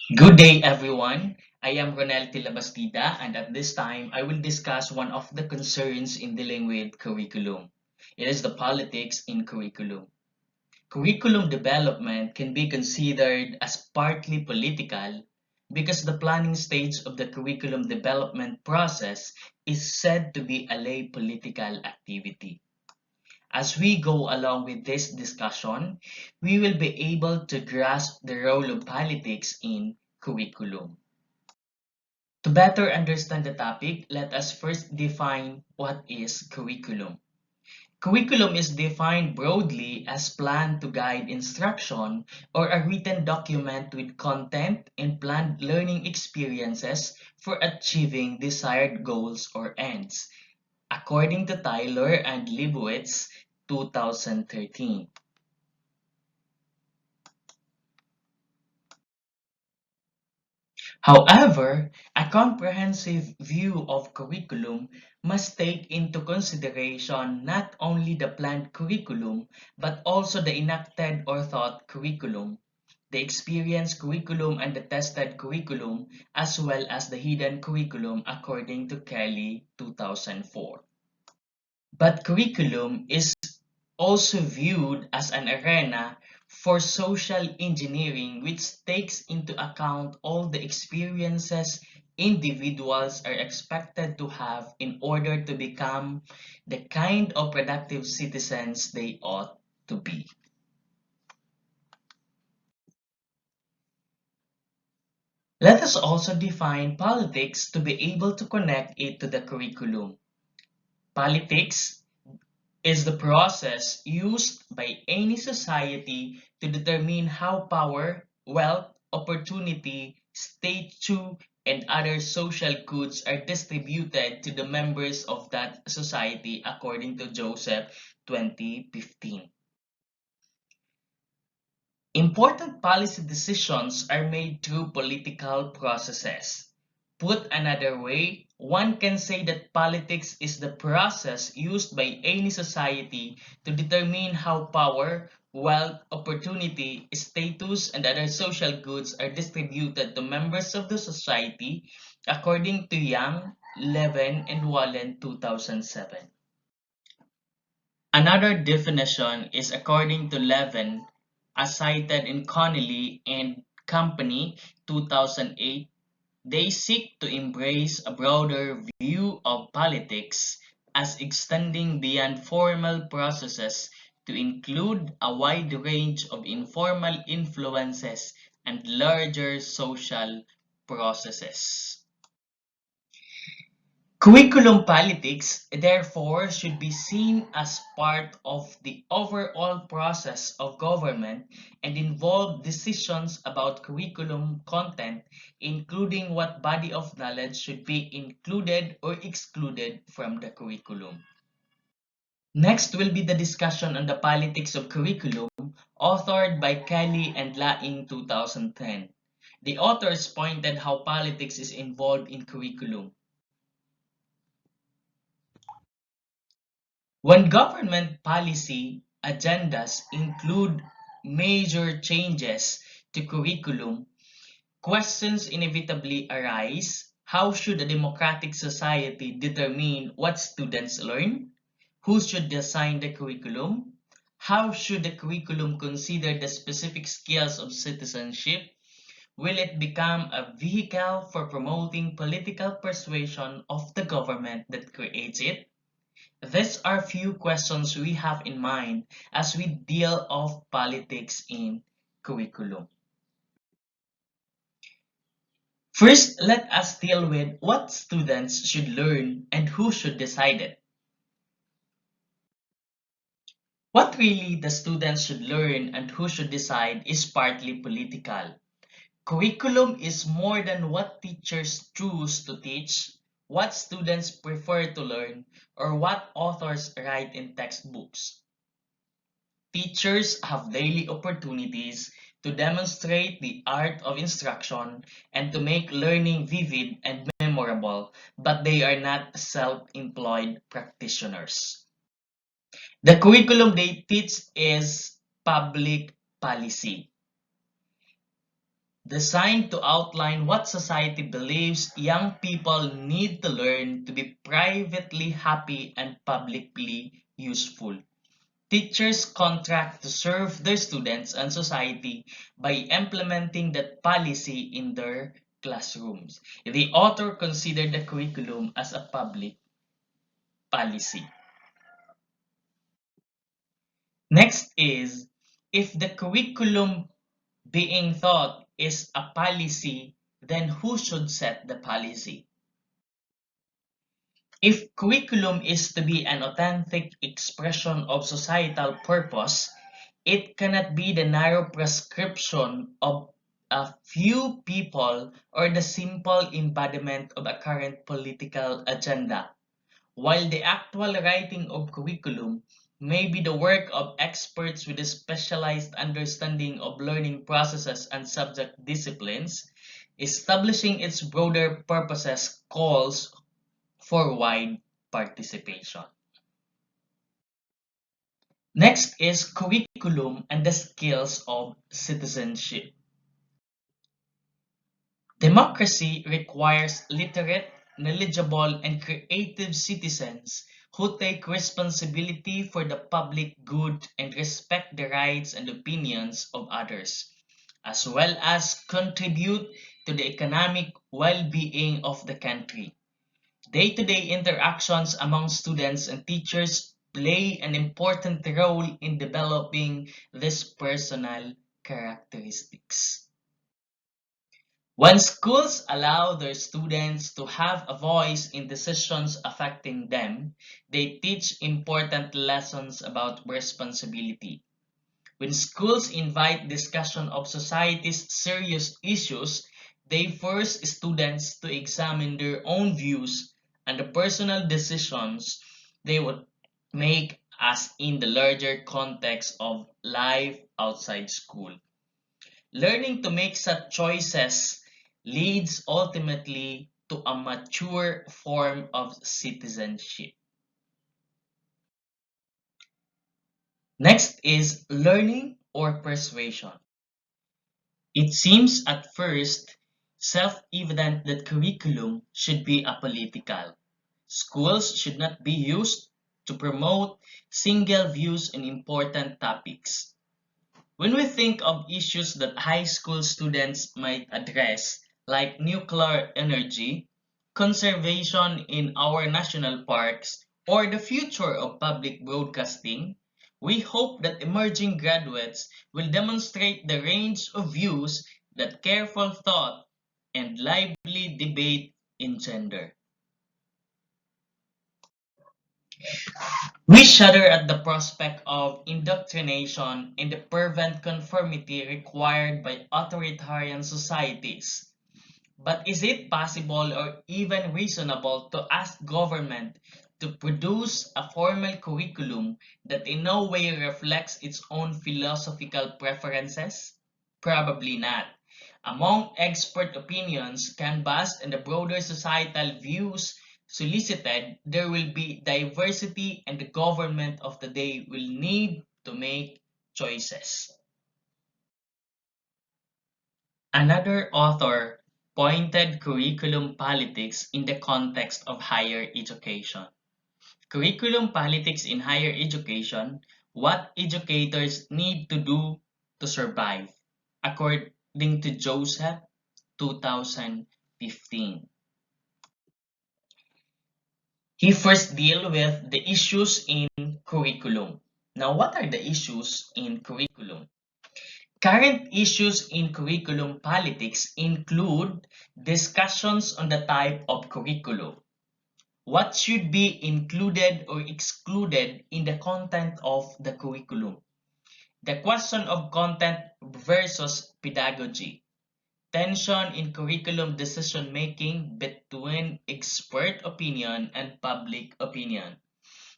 Good day, everyone. I am Ronel Tilabastida, and at this time, I will discuss one of the concerns in dealing with curriculum. It is the politics in curriculum. Curriculum development can be considered as partly political because the planning stage of the curriculum development process is said to be a lay political activity. As we go along with this discussion, we will be able to grasp the role of politics in curriculum. To better understand the topic, let us first define what is curriculum. Curriculum is defined broadly as plan to guide instruction or a written document with content and planned learning experiences for achieving desired goals or ends, according to Tyler and Leibowitz, 2013. However, a comprehensive view of curriculum must take into consideration not only the planned curriculum, but also the enacted or taught curriculum, the experienced curriculum and the tested curriculum, as well as the hidden curriculum according to Kelly 2004. But curriculum is also viewed as an arena for social engineering which takes into account all the experiences individuals are expected to have in order to become the kind of productive citizens they ought to be. Let us also define politics to be able to connect it to the curriculum. Politics is the process used by any society to determine how power, wealth, opportunity, statue, and other social goods are distributed to the members of that society according to Joseph 2015. Important policy decisions are made through political processes. Put another way, one can say that politics is the process used by any society to determine how power, wealth, opportunity, status, and other social goods are distributed to members of the society according to Young, Levin, and Wallen 2007. Another definition is according to Levin, as cited in Connolly and Company 2008. They seek to embrace a broader view of politics as extending beyond formal processes to include a wide range of informal influences and larger social processes. Curriculum politics, therefore, should be seen as part of the overall process of government and involve decisions about curriculum content, including what body of knowledge should be included or excluded from the curriculum. Next will be the discussion on the politics of curriculum, authored by Kelly and Laing 2010. The authors pointed how politics is involved in curriculum. When government policy agendas include major changes to curriculum, questions inevitably arise. How should a democratic society determine what students learn? Who should design the curriculum? How should the curriculum consider the specific skills of citizenship? Will it become a vehicle for promoting political persuasion of the government that creates it? These are few questions we have in mind as we deal of politics in curriculum. First, let us deal with what students should learn and who should decide it. What really the students should learn and who should decide is partly political. Curriculum is more than what teachers choose to teach, what students prefer to learn, or what authors write in textbooks. Teachers have daily opportunities to demonstrate the art of instruction and to make learning vivid and memorable, but they are not self-employed practitioners. The curriculum they teach is public policy. designed to outline what society believes young people need to learn to be privately happy and publicly useful. Teachers contract to serve their students and society by implementing that policy in their classrooms. The author considered the curriculum as a public policy. Next is, if the curriculum being taught is a policy, then who should set the policy? If curriculum is to be an authentic expression of societal purpose, it cannot be the narrow prescription of a few people or the simple embodiment of a current political agenda. While the actual writing of curriculum may be the work of experts with a specialized understanding of learning processes and subject disciplines, establishing its broader purposes calls for wide participation. Next is curriculum and the skills of citizenship. Democracy requires literate, knowledgeable, and creative citizens who take responsibility for the public good and respect the rights and opinions of others, as well as contribute to the economic well-being of the country. Day-to-day interactions among students and teachers play an important role in developing these personal characteristics. When schools allow their students to have a voice in decisions affecting them, they teach important lessons about responsibility. When schools invite discussion of society's serious issues, they force students to examine their own views and the personal decisions they would make as in the larger context of life outside school. Learning to make such choices leads ultimately to a mature form of citizenship. Next is learning or persuasion. It seems at first self-evident that curriculum should be apolitical. Schools should not be used to promote single views on important topics. When we think of issues that high school students might address, like nuclear energy, conservation in our national parks, or the future of public broadcasting, we hope that emerging graduates will demonstrate the range of views that careful thought and lively debate engender. We shudder at the prospect of indoctrination and the fervent conformity required by authoritarian societies. But is it possible or even reasonable to ask government to produce a formal curriculum that in no way reflects its own philosophical preferences? Probably not. Among expert opinions canvassed and the broader societal views solicited, there will be diversity and the government of the day will need to make choices. Another author pointed curriculum politics in the context of higher education. Curriculum politics in higher education, what educators need to do to survive, according to Joseph, 2015. He first deal with the issues in curriculum. Now, what are the issues in curriculum? Current issues in curriculum politics include discussions on the type of curriculum, what should be included or excluded in the content of the curriculum, the question of content versus pedagogy, tension in curriculum decision making between expert opinion and public opinion,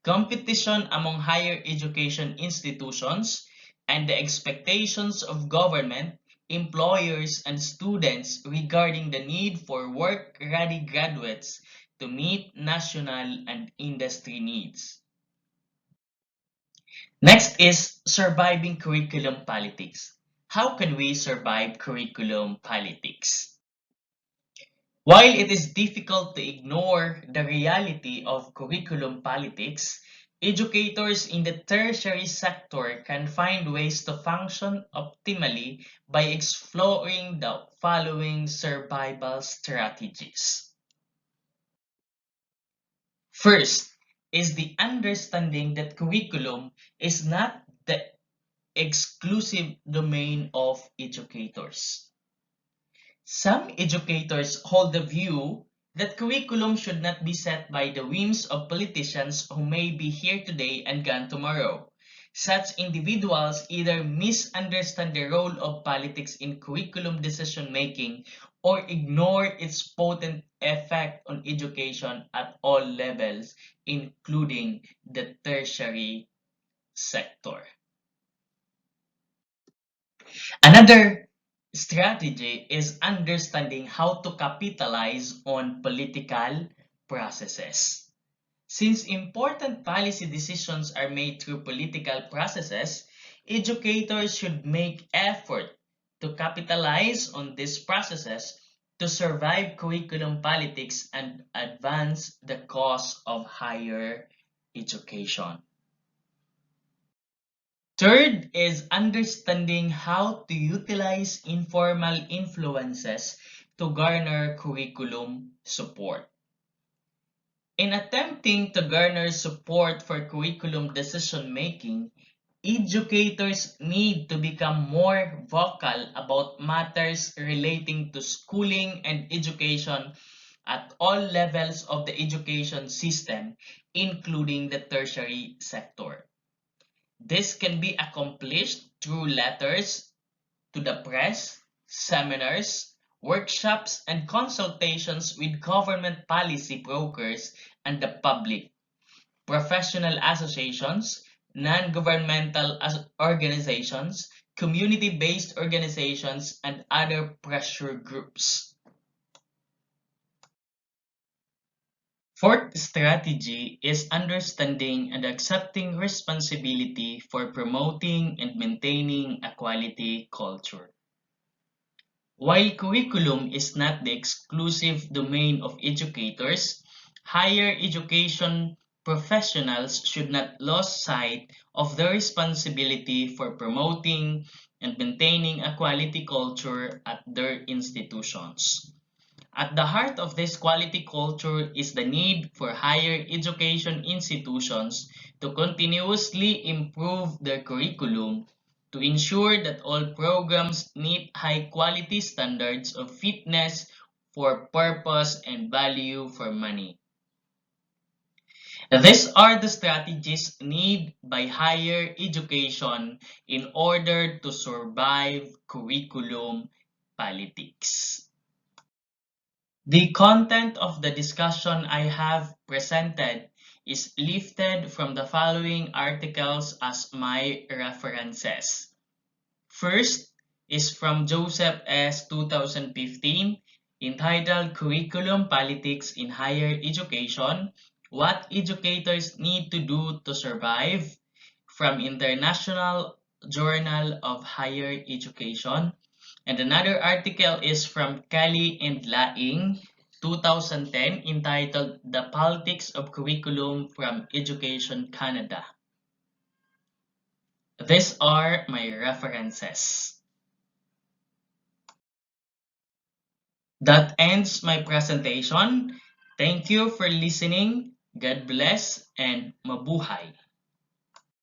competition among higher education institutions, and the expectations of government, employers, and students regarding the need for work-ready graduates to meet national and industry needs. Next is surviving curriculum politics. How can we survive curriculum politics? While it is difficult to ignore the reality of curriculum politics, educators in the tertiary sector can find ways to function optimally by exploring the following survival strategies. First is the understanding that curriculum is not the exclusive domain of educators. Some educators hold the view that curriculum should not be set by the whims of politicians who may be here today and gone tomorrow. Such individuals either misunderstand the role of politics in curriculum decision making or ignore its potent effect on education at all levels, including the tertiary sector. Another strategy is understanding how to capitalize on political processes. Since important policy decisions are made through political processes, educators should make effort to capitalize on these processes to survive curriculum politics and advance the cause of higher education. Third is understanding how to utilize informal influences to garner curriculum support. In attempting to garner support for curriculum decision making, educators need to become more vocal about matters relating to schooling and education at all levels of the education system, including the tertiary sector. This can be accomplished through letters to the press, seminars, workshops, and consultations with government policy brokers and the public, professional associations, non-governmental organizations, community-based organizations, and other pressure groups. Fourth strategy is understanding and accepting responsibility for promoting and maintaining a quality culture. While curriculum is not the exclusive domain of educators, higher education professionals should not lose sight of their responsibility for promoting and maintaining a quality culture at their institutions. At the heart of this quality culture is the need for higher education institutions to continuously improve their curriculum to ensure that all programs meet high quality standards of fitness for purpose and value for money. These are the strategies needed by higher education in order to survive curriculum politics. The content of the discussion I have presented is lifted from the following articles as my references. First is from Joseph S. 2015, entitled Curriculum Politics in Higher Education, What Educators Need to Do to Survive, from International Journal of Higher Education. And another article is from Kelly and Laing, 2010, entitled The Politics of Curriculum from Education Canada. These are my references. That ends my presentation. Thank you for listening. God bless and mabuhay.